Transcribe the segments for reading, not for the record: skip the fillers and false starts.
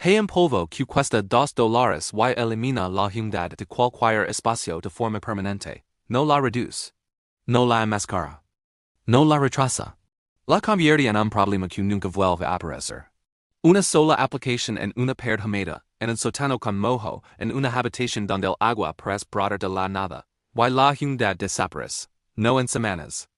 Hay en polvo que cuesta $2 y elimina la humedad de cualquier espacio de forma permanente. No la reduce. No la enmascara. No la retrasa. La convierte en un problema que nunca vuelve a aparecer. Una sola aplicación en una pared húmeda, en un sótano con moho, en una habitación donde el agua parece brotar de la nada, y la humedad desaparece. No en semanas.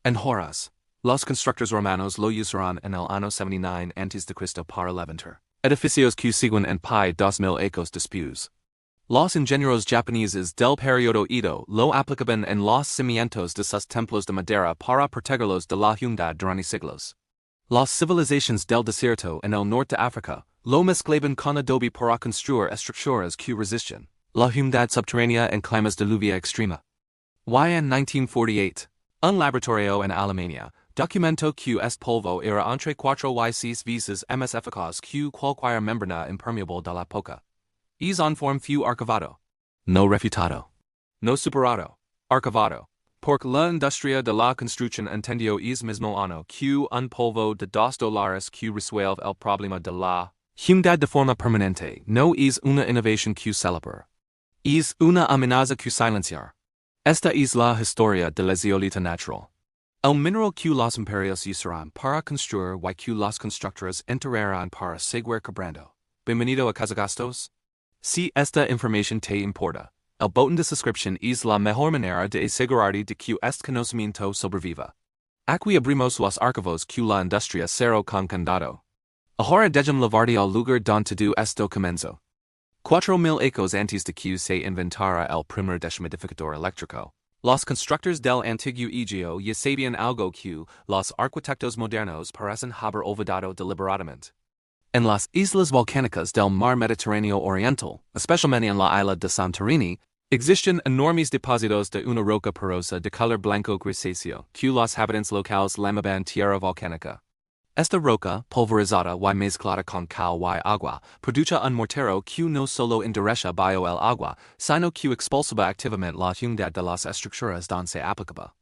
En horas. Los constructores romanos lo usaron en el año 79 a.C. para levantar edificios que siguen en pie 2000 ecos después. Los ingenieros japoneses del periodo Edo lo aplicaban en los cimientos de sus templos de madera para protegerlos de la humedad durante siglos. Las civilizaciones del desierto en el norte de África lo mezclaban con adobe para construir estructuras que resisten la humedad subterránea en climas de lluvia extrema. Y en 1948, un laboratorio en Alemania documentó que este polvo era entre 4 y 6 veces más eficaz que cualquier membrana impermeable de la época. Es un form fue archivado. No refutado. No superado. Archivado. Porque la industria de la construcción entendió es mismo año que un polvo de $2 que resuelve el problema de la humedad de forma permanente no es una innovación que celebrar. Es una amenaza que silenciar. Esta es la historia de la zeolita natural. El mineral que los imperios usaron para construir y que los constructores enterraron para seguir quebrando. Bienvenido a Cazagastos. Si esta información te importa, el botón de suscripción es la mejor manera de asegurarte de que este conocimiento sobreviva. Aquí abrimos los archivos que la industria cerró con candado. Ahora dejemos lavarte al lugar donde todo esto comenzó. 4000 ecos antes de que se inventara el primer deshumidificador eléctrico. Los constructores del antiguo Egeo ya sabían algo que los arquitectos modernos parecen haber olvidado deliberadamente. En las islas volcánicas del mar Mediterráneo Oriental, especialmente en la isla de Santorini, existen enormes depósitos de una roca porosa de color blanco grisáceo que los habitantes locales llamaban tierra volcánica. Esta roca, pulverizada y mezclada con cal y agua, produce un mortero que no solo endurece bio el agua, sino que expulsaba activamente la humedad de las estructuras donde se aplicaba.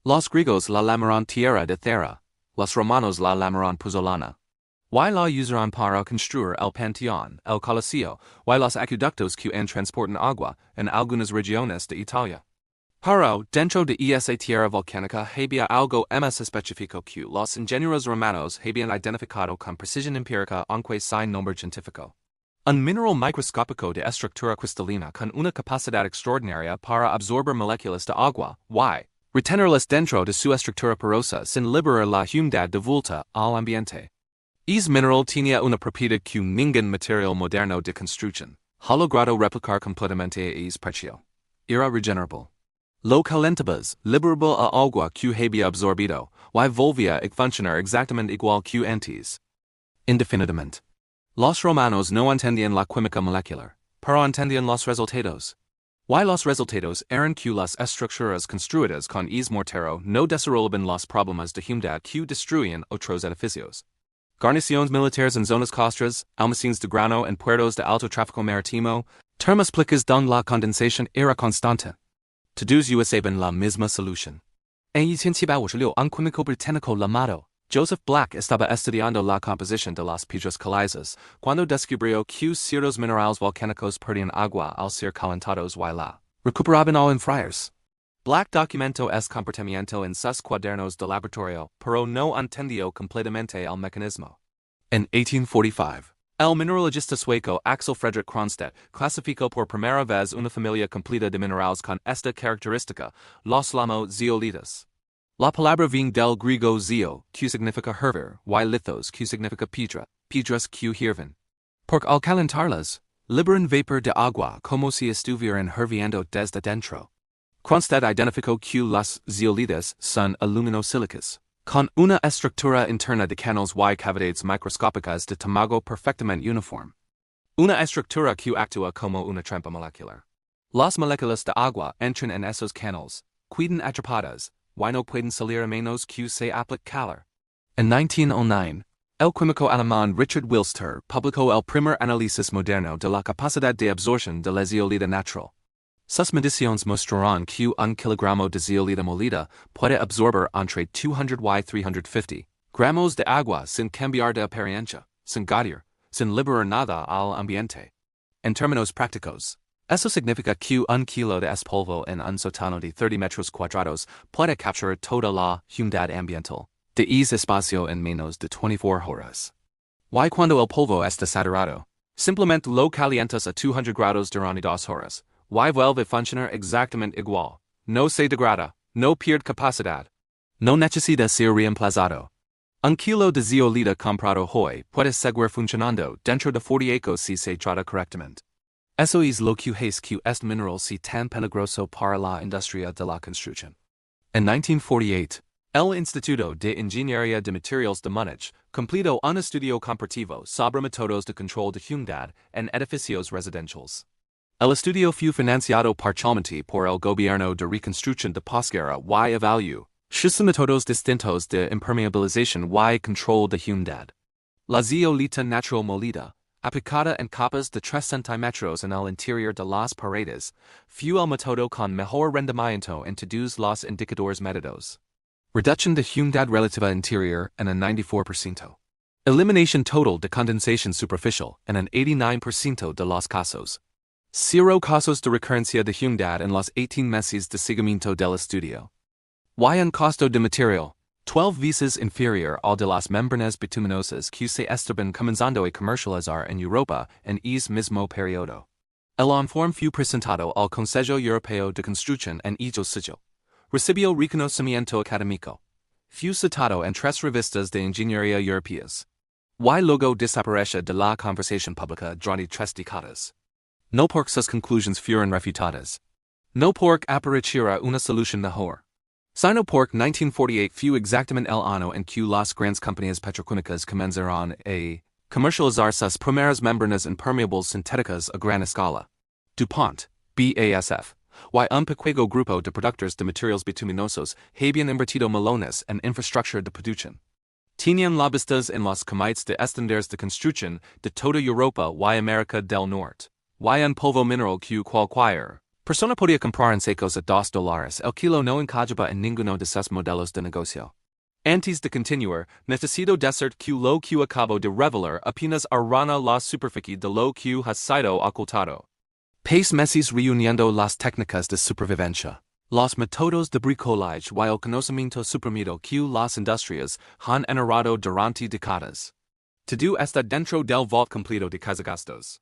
Los griegos la llamaron tierra de cera, los romanos la llamaron puzzolana. Y la usaron para construir el Panteón, el Coliseo, y los acueductos que transportan agua en algunas regiones de Italia. Pero, dentro de esa tierra volcánica había algo más específico que los ingenieros romanos habían identificado con precisión empírica aunque sin nombre científico. Un mineral microscópico de estructura cristalina con una capacidad extraordinaria para absorber moléculas de agua, y retenerlas dentro de su estructura porosa sin liberar la humedad de vuelta al ambiente. Es mineral tenía una propiedad que ningún material moderno de construcción ha logrado replicar completamente a ese precio. Era regenerable. Lo calentabas, liberaba a agua que había absorbido, y volvía a funcionar exactamente igual que antes. Indefinidamente. Los romanos no entendían la química molecular, pero entendían los resultados. Y los resultados eran que las estructuras construidas con ese mortero no desarrollaban los problemas de humedad que destruían otros edificios. Garnizones militares en zonas costeras, almacenes de grano en puertos de alto tráfico marítimo, termas plicas donde la condensación era constante. Todos usaban la misma solución. En 1856, un químico británico llamado Joseph Black estaba estudiando la composición de las piedras calizas cuando descubrió que ciertos minerales volcánicos perdían agua al ser calentados y la recuperaban al enfriarse. Black documentó este comportamiento en sus cuadernos de laboratorio, pero no entendió completamente el mecanismo. En 1845, el mineralogista sueco Axel Fredrik Cronstedt clasificó por primera vez una familia completa de minerales con esta característica, los llamó zeolitas. La palabra viene del griego zeo, que significa hervir, y lithos, que significa piedra, piedras que hierven. Porque al calentarlas, liberan vapor de agua como si estuvieran hirviendo desde dentro. Cronstedt identificó que las zeolitas son aluminosilicas, con una estructura interna de canals y cavidades microscópicas de tamaño perfectamente uniforme. Una estructura que actúa como una trampa molecular. Las moléculas de agua entran en esos canals, quedan atrapadas, y no pueden salir a menos que se aplique calor. En 1909, el químico alemán Richard Wilster publicó el primer análisis moderno de la capacidad de absorción de la zeolita natural. Sus mediciones mostraron que un kilogramo de zeolita molida puede absorber entre 200 y 350 gramos de agua sin cambiar de apariencia, sin gatir, sin liberar nada al ambiente. En términos prácticos, eso significa que un kilo de polvo en un sótano de 30 metros cuadrados puede capturar toda la humedad ambiental de ese espacio en menos de 24 horas. Y cuando el polvo está saturado, simplemente lo calientas a 200 grados durante 2 horas, y vuelve a funcionar exactamente igual, no se degrada, no pierde capacidad, no necesita ser reemplazado. Un kilo de zeolita comprado hoy puede seguir funcionando dentro de 48 si se trata correctamente. Eso es lo que hace que este mineral sea tan peligroso para la industria de la construcción. En 1948, el Instituto de Ingeniería de Materiales de Múnich completó un estudio comparativo sobre métodos de control de humedad en edificios residenciales. El estudio fue financiado parcialmente por el gobierno de reconstrucción de posguerra y evaluó sus métodos distintos de impermeabilización y control de humedad. La zeolita natural molida, aplicada en capas de 3 centímetros en el interior de las paredes, fue el método con mejor rendimiento en todos los indicadores medidos. Reducción de humedad relativa interior en un 94%. Eliminación total de condensación superficial en un 89% de los casos. 0 casos de recurrencia de humedad en los 18 meses de seguimiento del estudio. Y un costo de material, 12 veces inferior al de las membranas bituminosas que se estaban comenzando a comercializar en Europa en ese mismo periodo. El informe fue presentado al Consejo Europeo de Construcción en siglo. Recibió reconocimiento académico. Fue citado en 3 revistas de ingeniería europeas. Y luego desaparece de la conversación pública durante 3 décadas. No porque sus conclusiones fueron refutadas. No porque apareciera una solución mejor. Sino porque 1948 fue exactamente el año en que las grandes compañías petroquímicas comenzaron a comercializar sus primeras membranas impermeables sintéticas a gran escala. DuPont, BASF, y un pequeño grupo de productores de materiales bituminosos habían invertido millones en infraestructura de producción. Tenían lobbyistas en los comités de estándares de construcción de toda Europa y América del Norte, y un polvo mineral que cualquier persona podía comprar en secos a $2 el kilo no encajaba en ninguno de sus modelos de negocio. Antes de continuar, necesito decir que lo que acabo de revelar apenas arrana la superficie de lo que ha sido ocultado. Pace meses reuniendo las técnicas de supervivencia, los métodos de bricolaje y el conocimiento suprimido que las industrias han generado durante décadas. Todo está dentro del vault completo de cazagastos.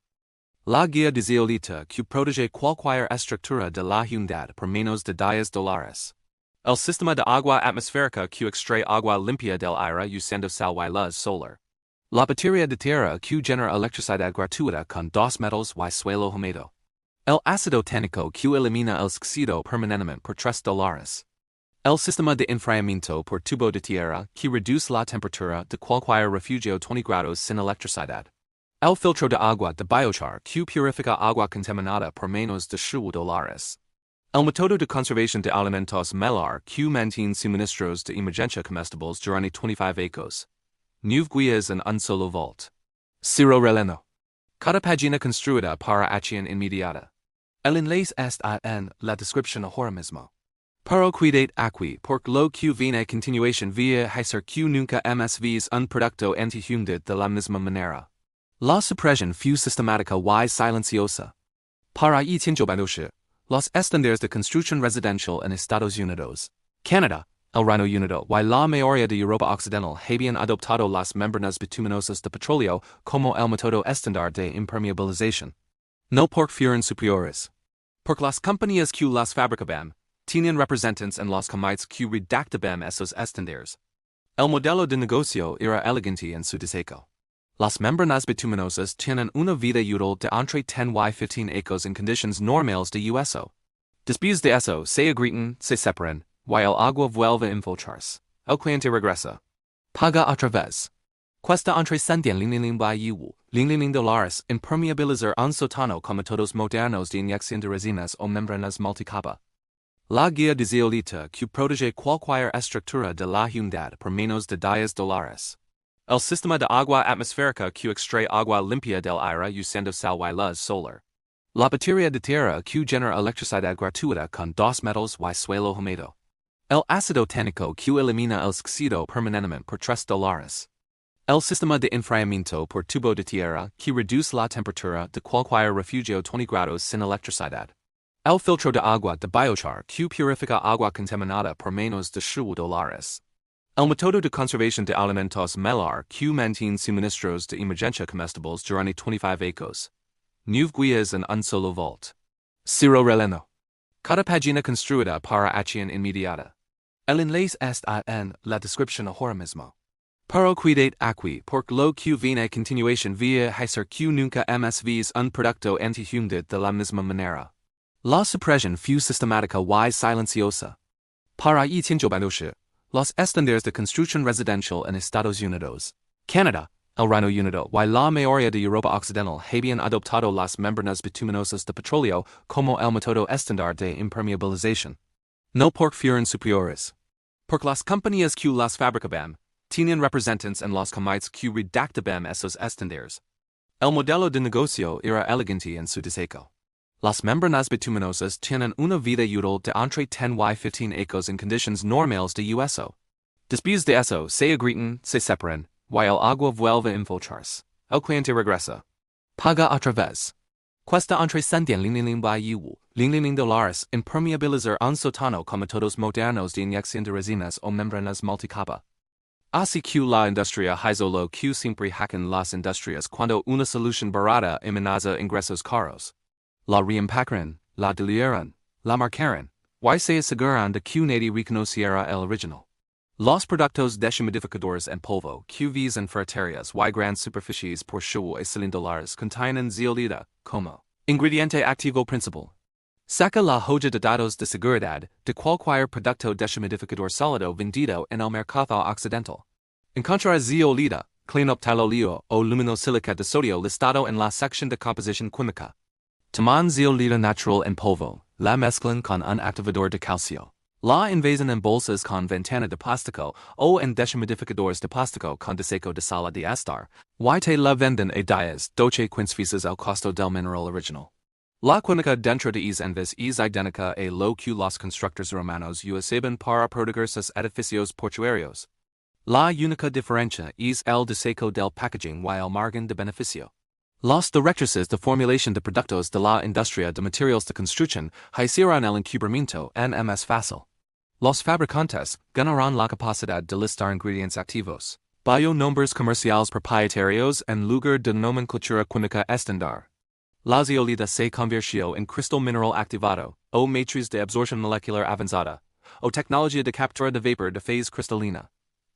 La guía de zeolita que protege cualquier estructura de la humedad por menos de $10. El sistema de agua atmosférica que extrae agua limpia del aire usando sal y luz solar. La batería de tierra que genera electricidad gratuita con 2 metals y suelo húmedo. El ácido tánico que elimina el óxido permanentemente por $3. El sistema de enfriamiento por tubo de tierra que reduce la temperatura de cualquier refugio 20 grados sin electricidad. El filtro de agua de biochar que purifica agua contaminada por menos de $10. El método de conservación de alimentos melar que mantiene suministros de emergencia comestibles durante 25 años. 9 guías en un solo vault. Cero relleno. Cada página construida para acción inmediata. El enlace está en la descripción ahora mismo. Pero cuidad aquí porque lo que viene a continuación vía hacer que nunca más veas un producto anti-humedad de la misma manera. La supresión fue sistemática y silenciosa. Para 1992, los estándares de construcción residencial en Estados Unidos, Canadá, el Reino Unido y la mayoría de Europa Occidental habían adoptado las membranas bituminosas de petróleo como el método estándar de impermeabilización. No porque fueran superiores. Porque las compañías que las fabricaban tenían representantes en los comités que redactaban esos estándares. El modelo de negocio era elegante en su diseño. Las membranas bituminosas tienen una vida útil de entre 10 y 15 años en condiciones normales de uso. Después de eso, se agrietan, se separan, y el agua vuelve a infiltrarse. El cliente regresa. Paga otra vez. Cuesta entre $100 y $100 impermeabilizar un sótano con métodos modernos de inyección de resinas o membranas multicapa. La guía de zeolita que protege cualquier estructura de la humedad por menos de $10. El sistema de agua atmosférica que extrae agua limpia del aire usando sal y luz solar. La batería de tierra que genera electricidad gratuita con 2 metals y suelo húmedo. El ácido tánico que elimina el óxido permanentemente por $3. El sistema de enfriamiento por tubo de tierra que reduce la temperatura de cualquier refugio 20 grados sin electricidad. El filtro de agua de biochar que purifica agua contaminada por menos de $10. El método de conservación de alimentos melar que mantiene suministros de emergencia comestibles durante 25 años. 9 guías en un solo volt. Ciro Releno. Cada página construida para acción inmediata. El enlace está en la descripción ahora mismo. Pero cuidado aquí porque lo que viene a continuación via hacer que nunca más un producto anti-humedad de la misma manera. La supresión fue sistemática y silenciosa. Para 1992, los estándares de construcción residencial en Estados Unidos, Canadá, el Reino Unido y la mayoría de Europa Occidental habían adoptado las membranas bituminosas de petróleo como el método estándar de impermeabilización. No porque fueran superiores. Porque las compañías que las fabricaban tenían representantes en los comités que redactaban esos estándares. El modelo de negocio era elegante en su diseño. Las membranas bituminosas tienen una vida útil de entre 10 y 15 años en condiciones normales de uso. Después de eso se agrietan, se separan, y el agua vuelve a infiltrarse. El cliente regresa. Paga otra vez. Cuesta entre $100 y $1,000 impermeabilizar un sótano con métodos modernos de inyección de resinas o membranas multicapa. Así que la industria hizo lo que siempre hacen las industrias cuando una solución barata amenaza ingresos caros. La reempacaran, la diluyeran, la marcaran, y se aseguran de que nadie reconociera el original. Los productos deshumidificadores en polvo, QVs en ferreterías y grandes superficies por show y cilindros contienen zeolita, como ingrediente activo principal. Saca la hoja de datos de seguridad de cualquier producto deshumidificador sólido vendido en el mercado occidental. Encontrar zeolita, clinoptiloleo o luminosílica de sodio listado en la sección de composición química. Toman zeolita natural en polvo, la mezclan con un activador de calcio. La invasan en bolsas con ventana de plástico o en deshumidificadores de plástico con deseco de sala de estar, y te la venden a 10-15 veces el costo del mineral original. La química dentro de envas es idéntica a lo que los constructores romanos usaban para proteger sus edificios portuarios. La única diferencia es el deseco del packaging y el margen de beneficio. Las directrices de formulación de productos de la industria de materiales de construcción hicieron el encubrimiento en más fácil. Los fabricantes ganarán la capacidad de listar ingredientes activos, nombres comerciales propietarios en lugar de nomenclatura química estándar. La zeolita se convirtió en cristal mineral activado, o matriz de absorción molecular avanzada, o tecnología de captura de vapor de fase cristalina.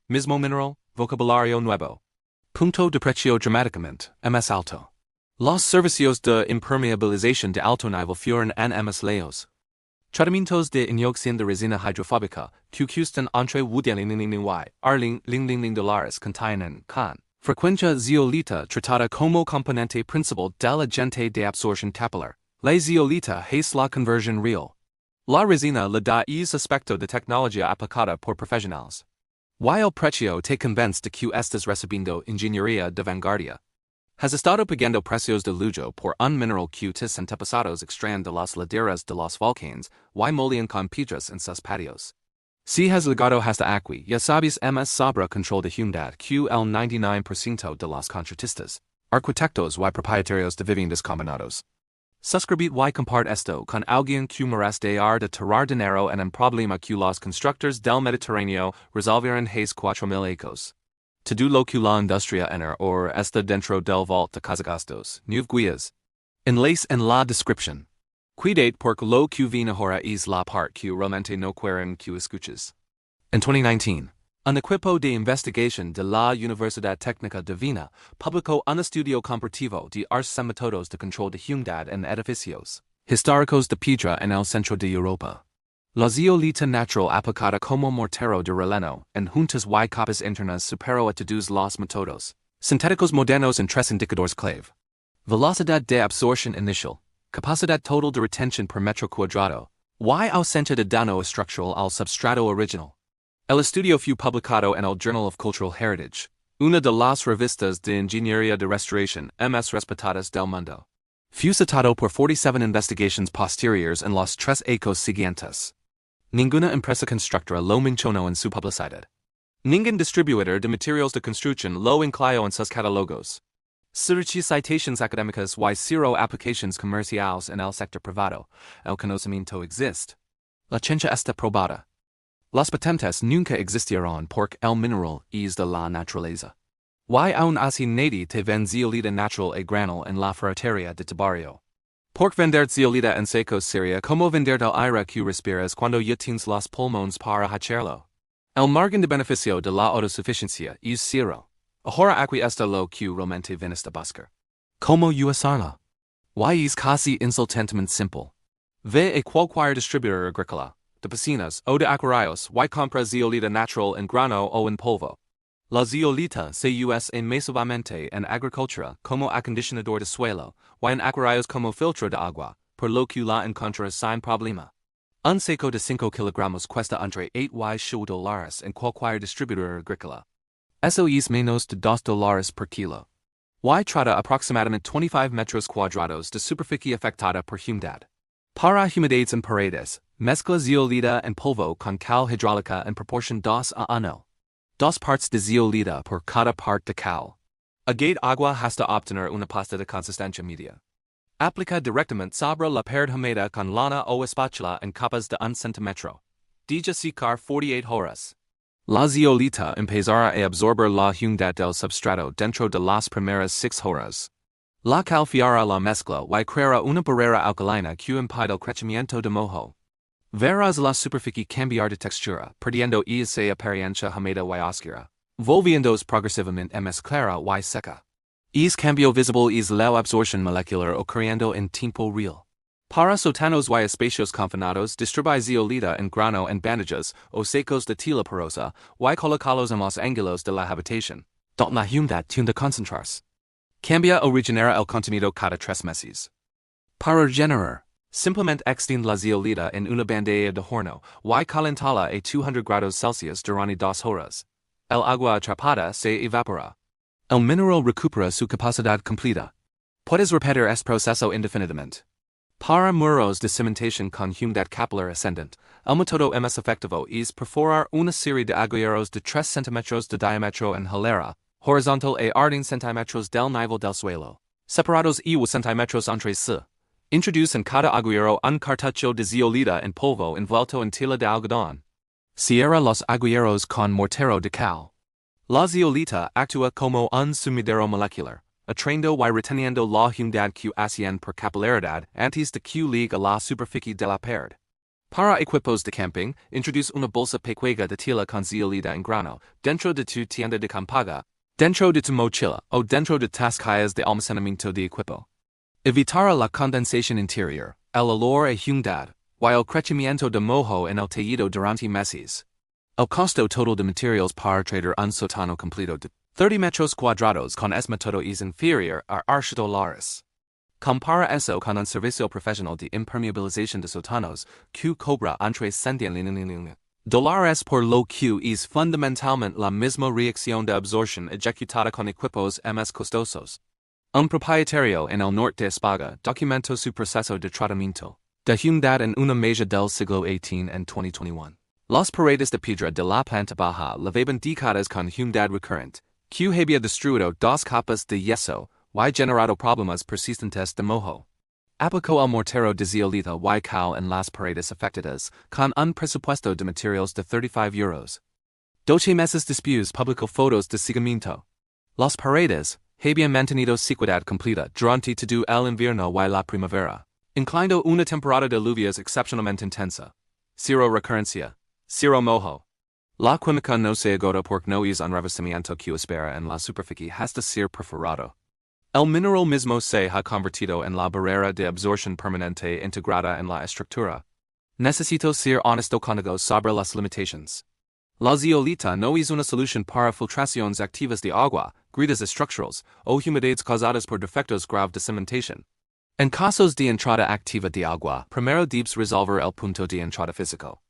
Mismo mineral, vocabulario nuevo. Punto de precio dramáticamente más alto. Los servicios de impermeabilización de alto nivel fueron en más leos. Tratamientos de inyección de resina hidrofóbica, que cuestan entre $1,000 contienen con frecuencia zeolita tratada como componente principal del agente de absorción capilar. La zeolita es la conversión real. La resina le da aspecto de tecnología aplicada por profesionales. Y el precio te convence de que estás recibiendo ingeniería de vanguardia. Has estado pagando precios de lujo por un mineral que tus antepasados extraen de las laderas de los volcanes y molían con piedras en sus patios. Si has llegado hasta aquí, ya sabes más sobre control de humedad que el 99% de los contratistas, arquitectos y propietarios de viviendas combinados. Suscribid y compart esto con alguien que merece de tirar dinero en un problema que los constructores del Mediterráneo resolvieron hace 4,000 años. Todo lo que la industria está dentro del vault de cazagastos, 9 guías. Enlace en la descripción. Cuidado porque lo que viene ahora es la parte que realmente no quieren que escuches. En 2019, un equipo de investigación de la Universidad Técnica de Viena publicó un estudio comparativo de artes y métodos de control de humedad en edificios históricos de piedra en el centro de Europa. La zeolita natural aplicada como mortero de relleno en juntas y capas internas superó a todos los métodos sintéticos modernos en 3 indicadores clave. Velocidad de absorción inicial, capacidad total de retención per metro cuadrado, y ausencia de daño estructural al substrato original. El estudio fue publicado en el Journal of Cultural Heritage, una de las revistas de ingeniería de restauración más respetadas del mundo. Fue citado por 47 investigations posteriores en los 3 años siguientes. Ninguna empresa constructora lo mencionó en su publicidad. Ningún distribuidor de materiales de construcción lo incluyó en sus catálogos. Surgi citaciones académicas y cero aplicaciones comerciales en el sector privado. El conocimiento existe. La ciencia está probada. Las patentes nunca existieron porque el mineral es de la naturaleza. Y aún así nadie te vende zeolita natural a granel en la ferretería de tu barrio. Porque vender zeolita en seco sería como vender del aire que respiras cuando ya tienes los pulmones para hacerlo. El margen de beneficio de la autosuficiencia es cero. Ahora aquí está lo que realmente vienes a buscar. ¿Cómo usarla? Y es casi insultantemente simple. Ve a cualquier distribuidor agrícola, de piscinas o de acuarios y compra zeolita natural en grano o en polvo. La zeolita se usa masivamente en agricultura como acondicionador de suelo y en acuarios como filtro de agua, por lo que la encuentra sin problema. Un saco de 5 kilogramos cuesta entre $8 y en cualquier distribuidor agrícola. Eso es menos de $2 per kilo. Y trata aproximadamente 25 metros cuadrados de superficie afectada por humedad. Para humedades en paredes, mezcla zeolita en polvo con cal hidráulica en proporción 2 a 1. 2 partes de zeolita por cada parte de cal. Agade agua hasta obtener una pasta de consistencia media. Aplica directamente sobre la pared húmeda con lana o espátula en capas de 1 centímetro. Deja secar 48 horas. La zeolita empezará a absorber la humedad del substrato dentro de las primeras 6 horas. La cal fiará la mezcla y creará una barrera alcalina que impide el crecimiento de moho. Verás la superficie cambiar de textura, perdiendo esa apariencia húmeda y oscura, volviéndose progresivamente más clara y seca. Es cambio visible es la absorción molecular ocurriendo en tiempo real. Para sotanos y espacios confinados, distribuye zeolita en grano en bandages o sacos de tela porosa y colocalos en los ángulos de la habitación, donde la humedad tiende a concentrarse. Cambia o regenera el contenido cada 3 meses. Para regenerar, simplemente extiende la zeolita en una bandeja de horno y calentala a 200 grados Celsius durante 2 horas. El agua atrapada se evapora. El mineral recupera su capacidad completa. Puedes repetir este proceso indefinidamente. Para muros de cimentación con humedad capilar ascendente, el método más efectivo es perforar una serie de agujeros de 3 centímetros de diámetro en hilera, horizontal a 40 centímetros del nivel del suelo, separados 1 centímetros entre sí. Introduce en cada agujero un cartucho de zeolita en polvo envuelto en tela de algodón. Cierra los agujeros con mortero de cal. La zeolita actúa como un sumidero molecular, atrayendo y reteniendo la humedad que asciende por capilaridad antes de que llegue a la superficie de la pared. Para equipos de camping, introduce una bolsa pequeña de tela con zeolita en grano dentro de tu tienda de campaña, dentro de tu mochila o dentro de tus cajas de almacenamiento de equipo. Evitar la condensación interior, el olor a humedad, y el crecimiento de moho en el tejido durante meses. El costo total de materiales para traer un sótano completo de 30 metros cuadrados con este método es inferior a $8. Compara eso con un servicio profesional de impermeabilización de sótanos que cobra entre $100 por lo que es fundamentalmente la misma reacción de absorción ejecutada con equipos más costosos. Un propietario en el norte de España documentó su proceso de tratamiento de humedad en una mesa del siglo XVIII en 2021. Las paredes de piedra de la planta baja lavaban dedicadas con humedad recurrente, que había destruido 2 capas de yeso y generado problemas persistentes de moho. Aplicó el mortero de zeolita y cal en las paredes afectadas, con un presupuesto de materiales de €35. 12 meses después publicó fotos de seguimiento. Las paredes habían mantenido sequedad completa durante todo el invierno y la primavera, incluyendo una temporada de lluvias excepcionalmente intensa. Cero recurrencia. Cero moho. La química no se agota porque no es un revestimiento que espera en la superficie hasta ser perforado. El mineral mismo se ha convertido en la barrera de absorción permanente integrada en la estructura. Necesito ser honesto contigo sobre las limitaciones. La zeolita no es una solución para filtraciones activas de agua, grietas estructurales, o humedades causadas por defectos graves de cimentación. En casos de entrada activa de agua, primero debes resolver el punto de entrada físico.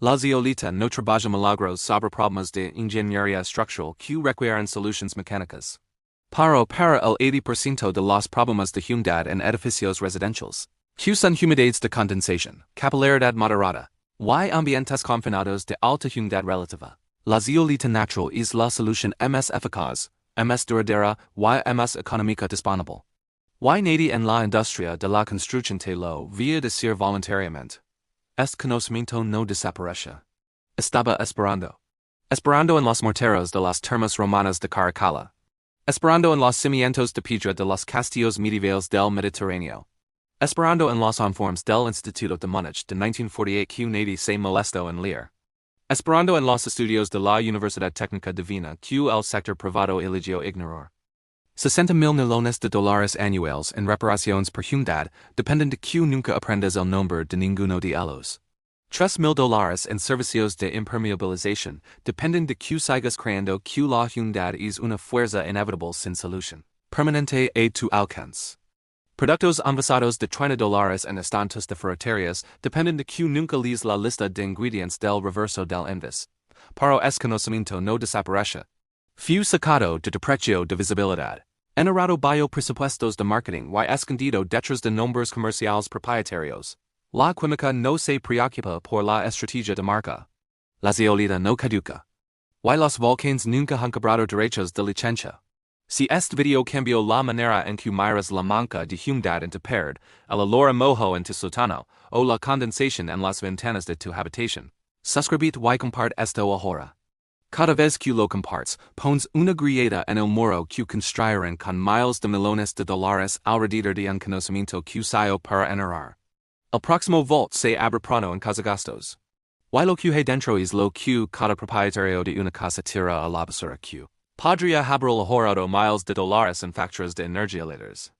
La zeolita no trabaja milagros sobre problemas de ingeniería estructural que requieren soluciones mecánicas. Para el 80% de los problemas de humedad en edificios residenciales, que son humedades de condensación, capilaridad moderada, y ambientes confinados de alta humedad relativa. La zeolita natural es la solución más eficaz, más duradera y más económica disponible. Y nadie en la industria de la construcción te lo vía decir voluntariamente. Este conocimiento no desaparece. Estaba esperando. Esperando en los morteros de las termas romanas de Caracalla. Esperando en los cimientos de piedra de los castillos medievales del Mediterráneo. Esperando en los informes del Instituto de Múnich de 1948 que nadie se molestó en leer. Esperando en los estudios de la Universidad Técnica Divina que el sector privado eligió ignorar. 60,000 millones de dólares anuales en reparaciones por humedad dependen de que nunca aprendes el nombre de ninguno de ellos. 3,000 dólares en servicios de impermeabilización dependen de que sigas creyendo que la humedad es una fuerza inevitable sin solución permanente a tu alcance. Productos envasados de 30 dólares en estantes de ferreterías dependen de que nunca lees la lista de ingredientes del reverso del envase. Pero ese conocimiento no desaparece. Fue sacado de precio de visibilidad. Enarrado bio presupuestos de marketing y escondido detrás de nombres comerciales propietarios. La química no se preocupa por la estrategia de marca. La zeolita no caduca. Y los volcanes nunca han cobrado derechos de licencia. Si este video cambió la manera en que miras la manca de humedad en tu pared, el olor a mojo en tu sótano, o la condensación en las ventanas de tu habitación, suscríbete y comparte esto ahora. Cada vez que lo compartes, pones una grieta en el muro que construirán con miles de millones de dólares alrededor de un conocimiento que usó para enarrar. El próximo volt se abre pronto en casagastos. Y lo que hay dentro es lo que cada propietario de una casa tira a la basura que podría haber ahorrado miles de dólares en facturas de energía líderes.